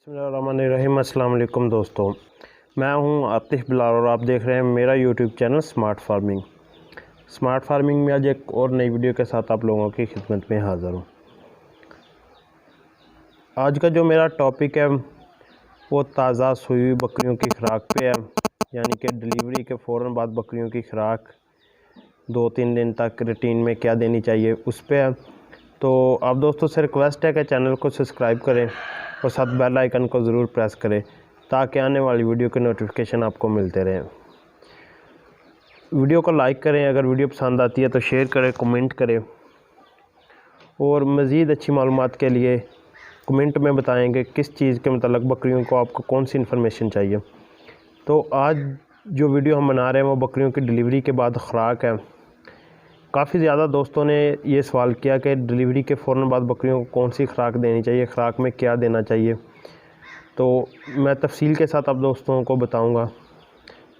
बिस्मिल्लाहिर्रहमानिर्रहीम। अस्सलाम वालेकुम दोस्तों, मैं हूं आतिफ बिलाल और आप देख रहे हैं मेरा YouTube channel smart farming. Smart farming में आज एक और नई वीडियो के साथ आप लोगों की खिदमत में हाज़िर हूं। आज का जो मेरा टॉपिक है वो ताज़ा सूई हुई बकरियों की खुराक पे है, यानी कि डिलीवरी के फ़ौरन बाद बकरियों की खुराक 2-3 दिन तक रूटीन में क्या देनी चाहिए उस पर है। तो आप दोस्तों से रिक्वेस्ट है कि चैनल को सब्सक्राइब करें और साथ बेल आइकन को ज़रूर प्रेस करें ताकि आने वाली वीडियो के नोटिफिकेशन आपको मिलते रहें। वीडियो को लाइक करें, अगर वीडियो पसंद आती है तो शेयर करें, कमेंट करें और मज़ीद अच्छी मालूमात के लिए कमेंट में बताएंगे किस चीज़ के मतलब बकरियों को आपको कौन सी इन्फॉर्मेशन चाहिए। तो आज जो वीडियो हम बना रहे हैं वो बकरियों की डिलीवरी के बाद खुराक है। काफ़ी ज़्यादा दोस्तों ने ये सवाल किया कि डिलीवरी के फ़ौरन बाद बकरियों को कौन सी खुराक देनी चाहिए, खुराक में क्या देना चाहिए। तो मैं तफसील के साथ आप दोस्तों को बताऊंगा।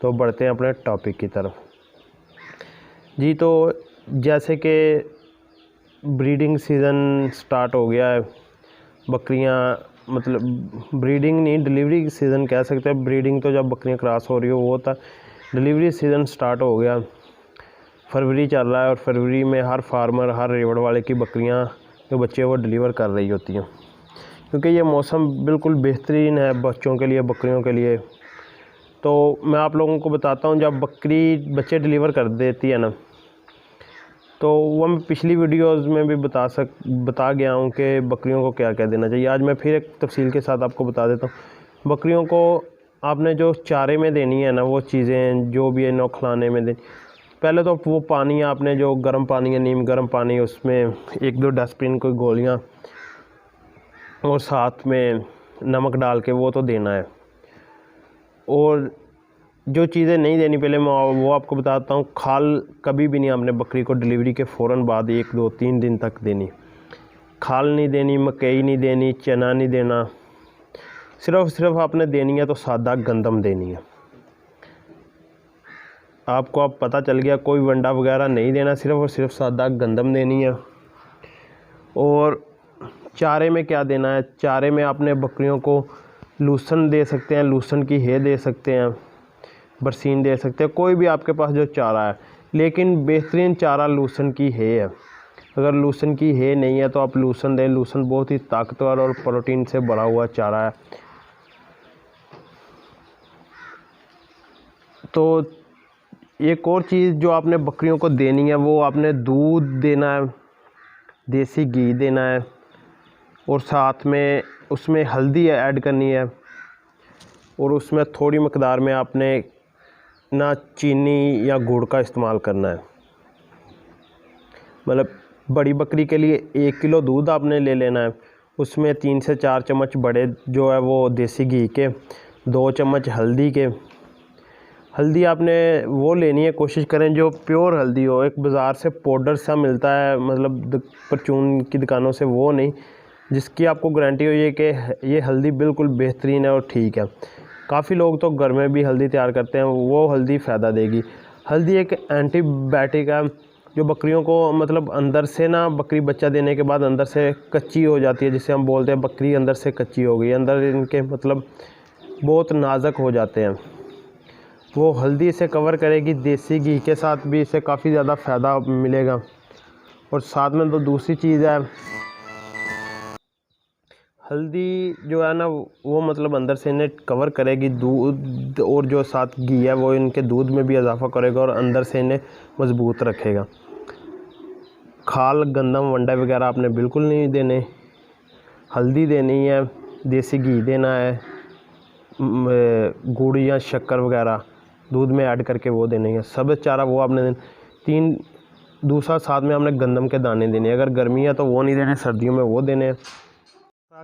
तो बढ़ते हैं अपने टॉपिक की तरफ। जी, तो जैसे कि ब्रीडिंग सीज़न स्टार्ट हो गया है, बकरियां मतलब ब्रीडिंग नहीं, डिलीवरी सीज़न कह सकते हैं। ब्रीडिंग तो जब बकरियां क्रॉस हो रही हो वो था, डिलीवरी सीज़न स्टार्ट हो गया। फरवरी चल रहा है और फरवरी में हर फार्मर, हर रेवड़ वाले की बकरियां जो बच्चे वो डिलीवर कर रही होती हैं, क्योंकि ये मौसम बिल्कुल बेहतरीन है बच्चों के लिए, बकरियों के लिए। तो मैं आप लोगों को बताता हूँ, जब बकरी बच्चे डिलीवर कर देती है ना, तो वो मैं पिछली वीडियोस में भी बता गया हूँ कि बकरियों को क्या क्या देना चाहिए। आज मैं फिर एक तफसील के साथ आपको बता देता हूँ। बकरियों को आपने जो चारे में देनी है ना, वो चीज़ें जो भी है नौ खिलाने में देनी। पहले तो वो पानी आपने जो गर्म पानी है, नीम गर्म पानी, उसमें 1-2 डस्टबिन कोई गोलियाँ और साथ में नमक डाल के वो तो देना है। और जो चीज़ें नहीं देनी पहले मैं वो आपको बताता हूँ। खाल कभी भी नहीं आपने बकरी को डिलीवरी के फ़ौरन बाद 1-2-3 दिन तक देनी। खाल नहीं देनी, मकई नहीं देनी, चना नहीं देना। सिर्फ आपने देनी है तो सादा गंदम देनी है। आपको अब पता चल गया, कोई वंडा वगैरह नहीं देना, सिर्फ और सिर्फ सादा गंदम देनी है। और चारे में क्या देना है, चारे में आपने बकरियों को लूसन दे सकते हैं, लूसन की है दे सकते हैं, बरसीन दे सकते हैं, कोई भी आपके पास जो चारा है। लेकिन बेहतरीन चारा लूसन की है। अगर लूसन की है नहीं है तो आप लूसन दें। लूसन बहुत ही ताकतवर और प्रोटीन से भरा हुआ चारा है। तो एक और चीज़ जो आपने बकरियों को देनी है वो आपने दूध देना है, देसी घी देना है और साथ में उसमें हल्दी ऐड करनी है। और उसमें थोड़ी मकदार में आपने ना चीनी या गुड़ का इस्तेमाल करना है। मतलब बड़ी बकरी के लिए 1 किलो दूध आपने ले लेना है, उसमें 3 से 4 चम्मच बड़े जो है वो देसी घी के, 2 चम्मच हल्दी के। हल्दी आपने वो लेनी है, कोशिश करें जो प्योर हल्दी हो। एक बाज़ार से पाउडर सा मिलता है, मतलब परचून की दुकानों से, वो नहीं, जिसकी आपको गारंटी हो ये कि ये हल्दी बिल्कुल बेहतरीन है और ठीक है। काफ़ी लोग तो घर में भी हल्दी तैयार करते हैं, वो हल्दी फ़ायदा देगी। हल्दी एक एंटीबायोटिक है जो बकरियों को मतलब अंदर से ना, बकरी बच्चा देने के बाद अंदर से कच्ची हो जाती है, जिसे हम बोलते हैं बकरी अंदर से कच्ची हो गई, अंदर इनके मतलब बहुत नाजुक हो जाते हैं। वो हल्दी इसे कवर करेगी। देसी घी के साथ भी इसे काफ़ी ज़्यादा फ़ायदा मिलेगा। और साथ में तो दूसरी चीज़ है, हल्दी जो है ना वो मतलब अंदर से इन्हें कवर करेगी दूध, और जो साथ घी है वो इनके दूध में भी इजाफा करेगा और अंदर से इन्हें मज़बूत रखेगा। खाल, गंदम, वंडा वगैरह आपने बिल्कुल नहीं देने। हल्दी देनी है, देसी घी देना है, गुड़ या शक्कर वगैरह दूध में ऐड करके वो देने हैं। सब चारा वो आपने देना। दूसरा साथ में आपने गंदम के दाने देने। अगर गर्मी है तो वो नहीं देने, सर्दियों में वो देने हैं।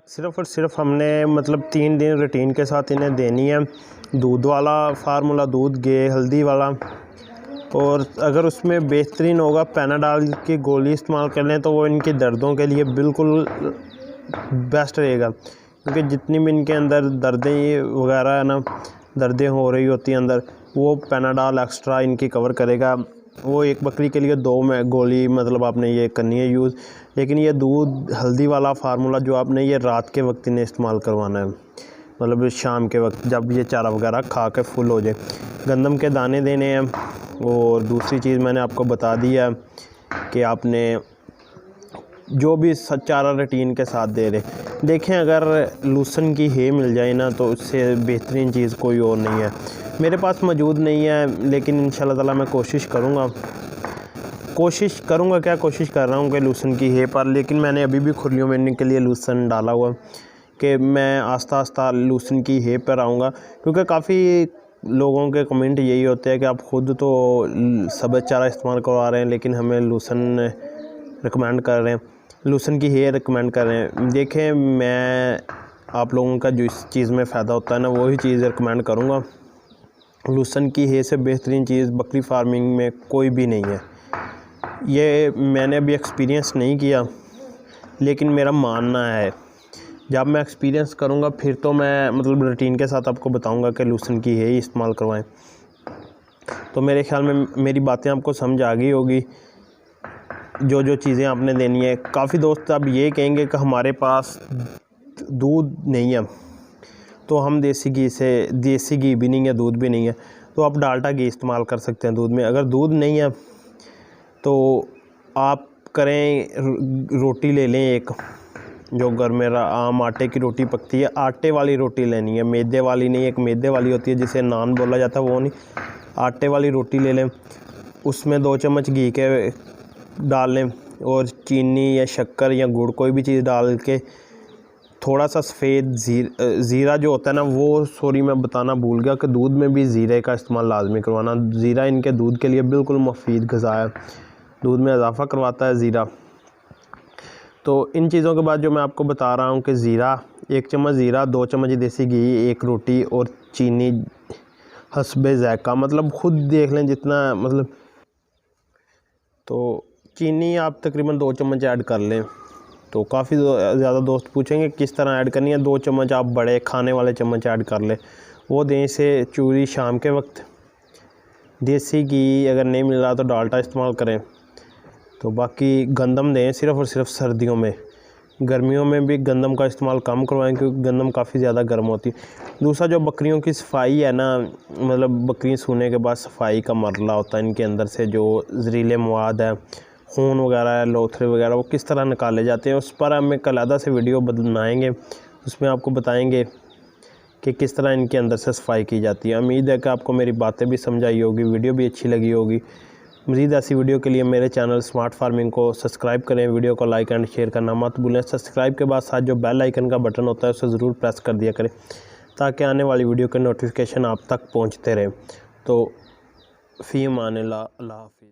सिर्फ़ और सिर्फ हमने मतलब 3 दिन रूटीन के साथ इन्हें देनी है। दूध वाला फार्मूला, दूध घी हल्दी वाला। और अगर उसमें बेहतरीन होगा पैनाडॉल की गोली इस्तेमाल कर लें तो वो इनके दर्दों के लिए बिल्कुल बेस्ट रहेगा, क्योंकि जितनी भी इनके अंदर दर्दें वगैरह है ना, दर्दें हो रही होती हैं अंदर, वो पैनाडॉल एक्स्ट्रा इनकी कवर करेगा। वो एक बकरी के लिए 2 में गोली मतलब आपने ये करनी है यूज़। लेकिन ये दूध हल्दी वाला फार्मूला जो आपने ये रात के वक्त इन्हें इस्तेमाल करवाना है, मतलब शाम के वक्त जब ये चारा वगैरह खा के फुल हो जाए। गंदम के दाने देने हैं। और दूसरी चीज़ मैंने आपको बता दिया कि आपने जो भी चारा रूटीन के साथ दे रहे। देखें अगर लूसन की है मिल जाए ना तो उससे बेहतरीन चीज़ कोई और नहीं है। मेरे पास मौजूद नहीं है, लेकिन इंशाल्लाह ताला मैं कोशिश करूँगा क्या कोशिश कर रहा हूँ कि लूसन की है पर। लेकिन मैंने अभी भी खुरलियों में के लिए लूसन डाला हुआ कि मैं आस्ता आस्ता लूसन की है पर आऊँगा, क्योंकि काफ़ी लोगों के कमेंट यही होते हैं कि आप ख़ुद तो सब्ज़ चारा इस्तेमाल करवा रहे हैं लेकिन हमें लूसन रिकमेंड कर रहे हैं, लूसन की हेयर रिकमेंड कर रहे हैं। देखें मैं आप लोगों का जो इस चीज़ में फ़ायदा होता है ना वही चीज़ रिकमेंड करूँगा। लूसन की हेयर से बेहतरीन चीज़ बकरी फार्मिंग में कोई भी नहीं है। ये मैंने अभी एक्सपीरियंस नहीं किया लेकिन मेरा मानना है, जब मैं एक्सपीरियंस करूँगा फिर तो मैं मतलब रूटीन के साथ आपको बताऊँगा कि लूसन की हेयर इस्तेमाल करवाएं। तो मेरे ख़्याल में मेरी बातें आपको समझ आ गई होगी, जो चीज़ें आपने देनी है। काफ़ी दोस्त अब ये कहेंगे कि हमारे पास दूध नहीं है तो हम देसी घी भी नहीं है, दूध भी नहीं है, तो आप डाल्डा घी इस्तेमाल कर सकते हैं दूध में। अगर दूध नहीं है तो आप करें रोटी ले लें एक, जो घर में आम आटे की रोटी पकती है, आटे वाली रोटी लेनी है, मैदे वाली नहीं। एक मैदे वाली होती है जिसे नान बोला जाता है, वो नहीं, आटे वाली रोटी ले लें। उसमें 2 चम्मच घी के डाल लें और चीनी या शक्कर या गुड़ कोई भी चीज़ डाल के थोड़ा सा सफ़ेद ज़ीरा जो होता है ना वो, सॉरी मैं बताना भूल गया कि दूध में भी ज़ीरे का इस्तेमाल लाजमी करवाना। ज़ीरा इनके दूध के लिए बिल्कुल मुफीद ग़िज़ा है, दूध में इजाफ़ा करवाता है ज़ीरा। तो इन चीज़ों के बाद जो मैं आपको बता रहा हूँ कि ज़ीरा 1 चम्मच ज़ीरा, 2 चम्मच देसी घी, 1 रोटी और चीनी हस्बे ज़ायक़ा, मतलब ख़ुद देख लें जितना मतलब। तो चीनी आप तकरीबन 2 चम्मच ऐड कर लें। तो काफ़ी ज़्यादा दोस्त पूछेंगे किस तरह ऐड करनी है। 2 चम्मच आप बड़े खाने वाले चम्मच ऐड कर लें, वो दें से चूरी शाम के वक्त। देसी घी अगर नहीं मिल रहा तो डाल्डा इस्तेमाल करें। तो बाकी गंदम दें सिर्फ़ और सिर्फ सर्दियों में, गर्मियों में भी गंदम का इस्तेमाल कम करवाएं क्योंकि गंदम काफ़ी ज़्यादा गर्म होती है। दूसरा जो बकरियों की सफाई है ना, मतलब बकरी सूने के बाद सफाई का मरला होता है, इनके अंदर से जो जहरीले मवाद है, खून वगैरह है, लोथरे वगैरह, वो किस तरह निकाले जाते हैं उस पर हम एक अलग से वीडियो बनाएंगे। उसमें आपको बताएंगे कि किस तरह इनके अंदर से सफाई की जाती है। उम्मीद है कि आपको मेरी बातें भी समझ आई होगी, वीडियो भी अच्छी लगी होगी। मज़ीद ऐसी वीडियो के लिए मेरे चैनल स्मार्ट फार्मिंग को सब्सक्राइब करें, वीडियो को लाइक एंड शेयर करना मत भूलें। सब्सक्राइब के बाद साथ जो बेल आइकन का बटन होता है उसे ज़रूर प्रेस कर दिया करें ताकि आने वाली वीडियो के नोटिफिकेशन आप तक पहुँचते रहें। तो फ़ी अमान अल्लाह, अल्लाह हाफ़िज़।